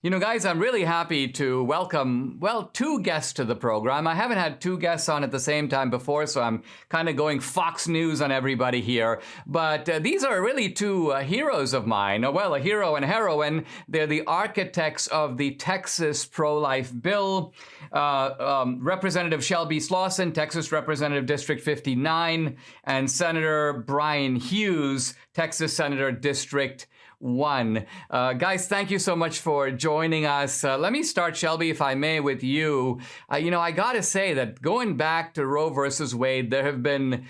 You know, guys, I'm really happy to welcome, well, two guests to the program. I haven't had two guests on at the same time before, so I'm kind of going Fox News on everybody here. But these are really two heroes of mine. Well, a hero and a heroine. They're the architects of the Texas pro-life bill. Representative Shelby Slawson, Texas Representative District 59, and Senator Bryan Hughes, Texas Senator District 1. Guys, thank you so much for joining us. Let me start, Shelby, if I may, with you. I got to say that going back to Roe versus Wade, there have been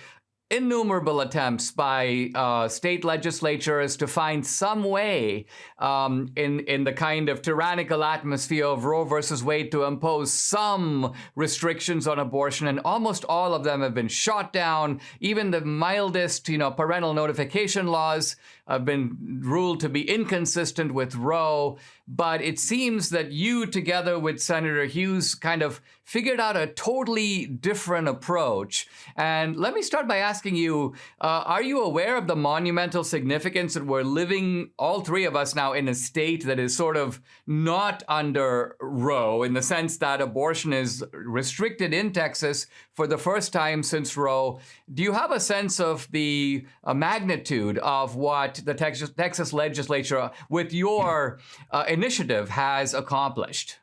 innumerable attempts by state legislatures to find some way in the kind of tyrannical atmosphere of Roe versus Wade to impose some restrictions on abortion, and almost all of them have been shot down. Even the mildest, parental notification laws have been ruled to be inconsistent with Roe. But it seems that you, together with Senator Hughes, kind of figured out a totally different approach. And let me start by asking you, are you aware of the monumental significance that we're living, all three of us now, in a state that is sort of not under Roe, in the sense that abortion is restricted in Texas for the first time since Roe? Do you have a sense of the magnitude of what the Texas legislature, with your initiative, has accomplished?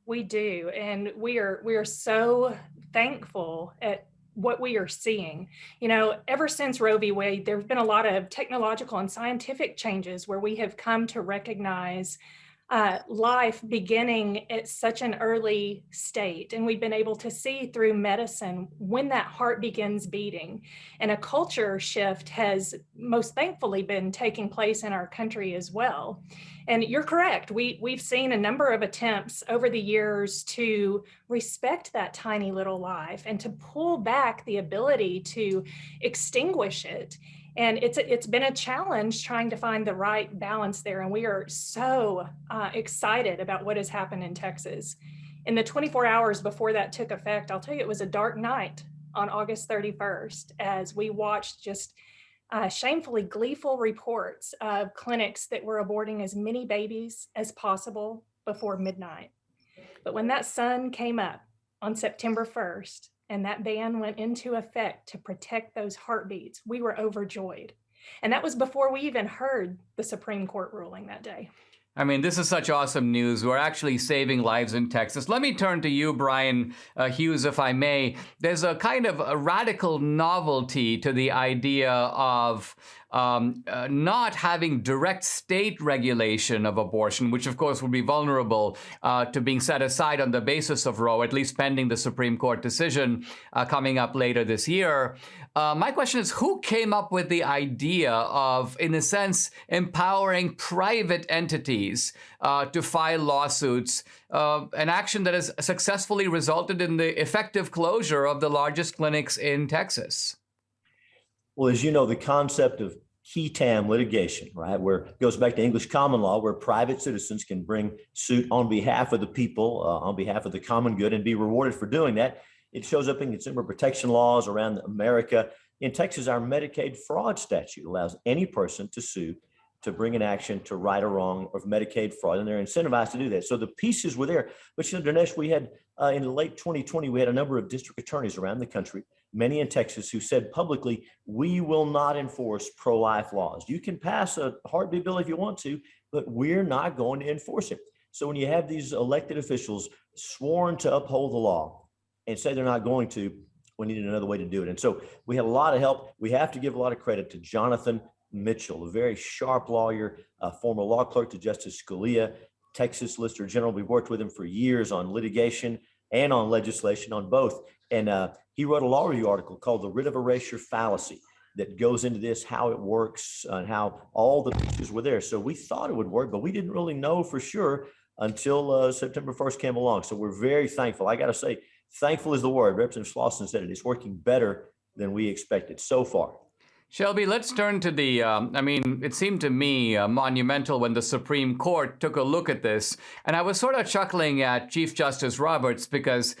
We do, and we are so thankful at what we are seeing. Ever since Roe v. Wade, there have been a lot of technological and scientific changes where we have come to recognize life beginning at such an early state. And we've been able to see through medicine when that heart begins beating. And a culture shift has most thankfully been taking place in our country as well. And you're correct. We've seen a number of attempts over the years to respect that tiny little life and to pull back the ability to extinguish it. And it's been a challenge trying to find the right balance there. And we are so excited about what has happened in Texas. In the 24 hours before that took effect, I'll tell you, it was a dark night on August 31st as we watched just shamefully gleeful reports of clinics that were aborting as many babies as possible before midnight. But when that sun came up on September 1st, and that ban went into effect to protect those heartbeats, we were overjoyed. And that was before we even heard the Supreme Court ruling that day. I mean, this is such awesome news. We're actually saving lives in Texas. Let me turn to you, Bryan Hughes, if I may. There's a kind of a radical novelty to the idea of not having direct state regulation of abortion, which of course would be vulnerable to being set aside on the basis of Roe, at least pending the Supreme Court decision coming up later this year. My question is, who came up with the idea of, in a sense, empowering private entities to file lawsuits, an action that has successfully resulted in the effective closure of the largest clinics in Texas? Well, as you know, the concept of qui tam litigation, right, where it goes back to English common law, where private citizens can bring suit on behalf of the people, on behalf of the common good, and be rewarded for doing that. It shows up in consumer protection laws around America. In Texas, our Medicaid fraud statute allows any person to sue to bring an action to right or wrong of Medicaid fraud, and they're incentivized to do that. So the pieces were there. But Dinesh, we had in late 2020, we had a number of district attorneys around the country, many in Texas, who said publicly, we will not enforce pro-life laws. You can pass a heartbeat bill if you want to, but we're not going to enforce it. So when you have these elected officials sworn to uphold the law and say they're not going to, we needed another way to do it. And so we had a lot of help. We have to give a lot of credit to Jonathan Mitchell, a very sharp lawyer, former law clerk to Justice Scalia, Texas Solicitor General. We've worked with him for years on litigation and on legislation, on both. And he wrote a law review article called The Writ of Erasure Fallacy that goes into this, how it works, and how all the pieces were there. So we thought it would work, but we didn't really know for sure until September 1st came along. So we're very thankful. I got to say, thankful is the word. Representative Slawson said it. It's working better than we expected so far. Shelby, let's turn to the, it seemed to me monumental when the Supreme Court took a look at this. And I was sort of chuckling at Chief Justice Roberts because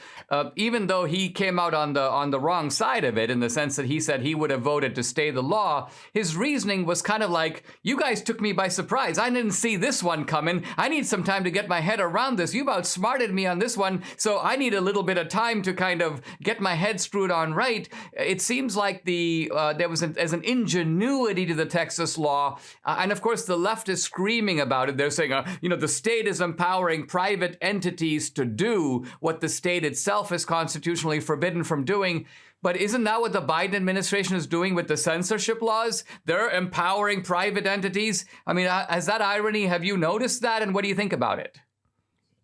even though he came out on the wrong side of it, in the sense that he said he would have voted to stay the law, his reasoning was kind of like, you guys took me by surprise. I didn't see this one coming. I need some time to get my head around this. You've outsmarted me on this one, so I need a little bit of time to kind of get my head screwed on right. It seems like there was an ingenuity to the Texas law. And of course, the left is screaming about it. They're saying, the state is empowering private entities to do what the state itself is constitutionally forbidden from doing. But isn't that what the Biden administration is doing with the censorship laws? They're empowering private entities. I mean, has that irony? Have you noticed that? And what do you think about it?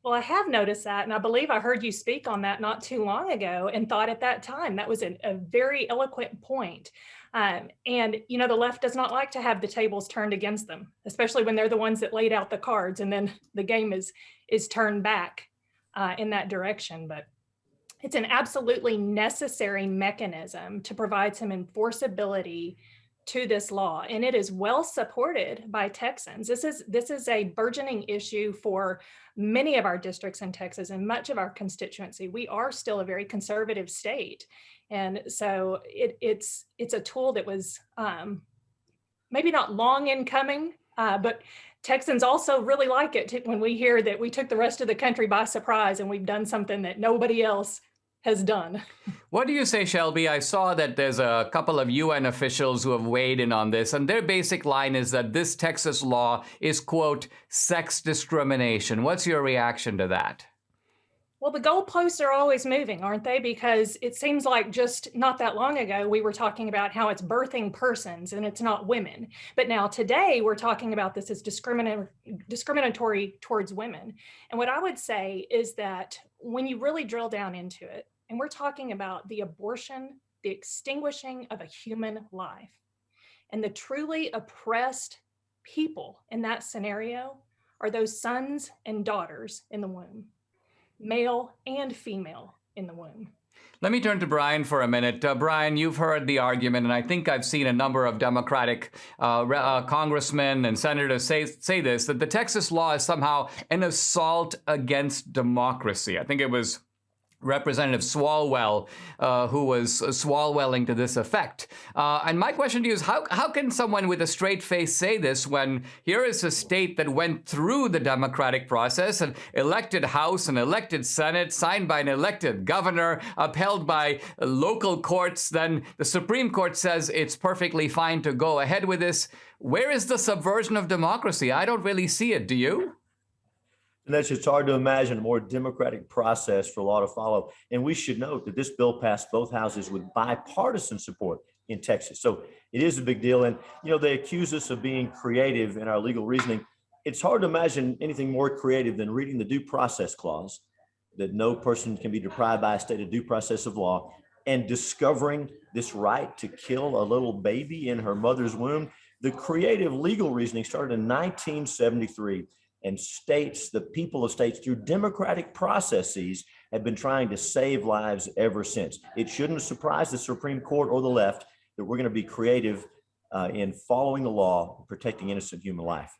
Well, I have noticed that, and I believe I heard you speak on that not too long ago and thought at that time that was a very eloquent point. And, the left does not like to have the tables turned against them, especially when they're the ones that laid out the cards and then the game is turned back in that direction. But it's an absolutely necessary mechanism to provide some enforceability to this law, and it is well supported by Texans. This is a burgeoning issue for many of our districts in Texas and much of our constituency. We are still a very conservative state, and so it's a tool that was maybe not long in coming, but Texans also really like it when we hear that we took the rest of the country by surprise and we've done something that nobody else has done. What do you say, Shelby? I saw that there's a couple of UN officials who have weighed in on this, and their basic line is that this Texas law is, quote, sex discrimination. What's your reaction to that? Well, the goalposts are always moving, aren't they? Because it seems like just not that long ago, we were talking about how it's birthing persons and it's not women. But now today, we're talking about this as discriminatory towards women. And what I would say is that when you really drill down into it, and we're talking about the abortion, the extinguishing of a human life, and the truly oppressed people in that scenario are those sons and daughters in the womb, male and female in the womb. Let me turn to Bryan for a minute. Bryan, you've heard the argument, and I think I've seen a number of Democratic congressmen and senators say this, that the Texas law is somehow an assault against democracy. I think it was Representative Swalwell, who was swalwelling to this effect. And my question to you is, how can someone with a straight face say this when here is a state that went through the democratic process, an elected House, an elected Senate, signed by an elected governor, upheld by local courts, then the Supreme Court says it's perfectly fine to go ahead with this. Where is the subversion of democracy? I don't really see it. Do you? And that's just hard to imagine a more democratic process for law to follow. And we should note that this bill passed both houses with bipartisan support in Texas. So it is a big deal. And, they accuse us of being creative in our legal reasoning. It's hard to imagine anything more creative than reading the Due Process Clause, that no person can be deprived by a state of due process of law, and discovering this right to kill a little baby in her mother's womb. The creative legal reasoning started in 1973. And states, the people of states, through democratic processes, have been trying to save lives ever since. It shouldn't surprise the Supreme Court or the left that we're going to be creative in following the law, protecting innocent human life.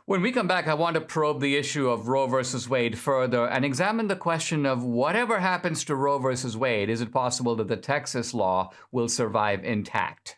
When we come back, I want to probe the issue of Roe versus Wade further and examine the question of whatever happens to Roe versus Wade, is it possible that the Texas law will survive intact?